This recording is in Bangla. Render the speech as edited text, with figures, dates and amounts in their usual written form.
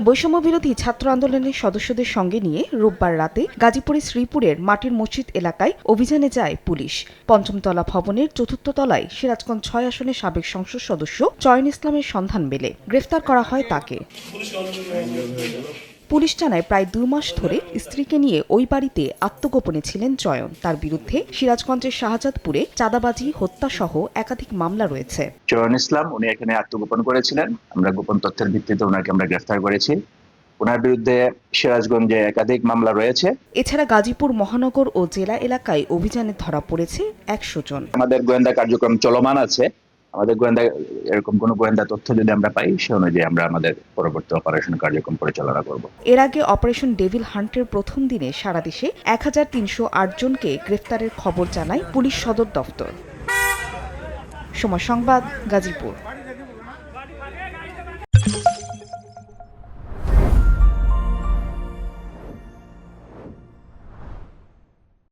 বৈষম্য বিরোধী ছাত্র আন্দোলনের সদস্যদের সঙ্গে নিয়ে রোববার রাতে গাজীপুরের শ্রীপুরের মাটির মসজিদ এলাকায় অভিযানে যায় পুলিশ। পঞ্চমতলা ভবনের চতুর্থ তলায় সিরাজগঞ্জ ৬ আসনের সাবেক সংসদ সদস্য চয়ন ইসলামের সন্ধান মেলে। গ্রেফতার করা হয় তাকে। পুলিশ জানায় প্রায় ২ মাস ধরে স্ত্রীকে নিয়ে ওই বাড়িতে আত্মগোপনে ছিলেন চয়ন। তার বিরুদ্ধে সিরাজগঞ্জের শাহজাদপুরে চাঁদাবাজি, হত্যাসহ একাধিক মামলা রয়েছে। চয়ন ইসলাম উনি এখানে আত্মগোপন করেছিলেন। আমরা গোপন তথ্যের ভিত্তিতে ওনাকে আমরা গ্রেফতার করেছি। ওনার বিরুদ্ধে সিরাজগঞ্জে একাধিক মামলা রয়েছে। এছাড়া গাজীপুর মহানগর ও জেলা এলাকায় অভিযানে ধরা পড়েছে ১০০ জন। আমাদের গোয়েন্দা কার্যক্রম চলমান আছে। আমাদের গোয়েন্দা এরকম কোনো গোয়েন্দা তথ্য যদি আমরা পাই, সে অনুযায়ী আমরা আমাদের পরবর্তী অপারেশন কার্যক্রম পরিচালনা করব। এর আগে অপারেশন ডেভিল হান্টের প্রথম দিনে সারা দেশে ১৩০৮ জনকে গ্রেফতারের খবর জানায় পুলিশ সদর দফতর। সময় সংবাদ, গাজীপুর।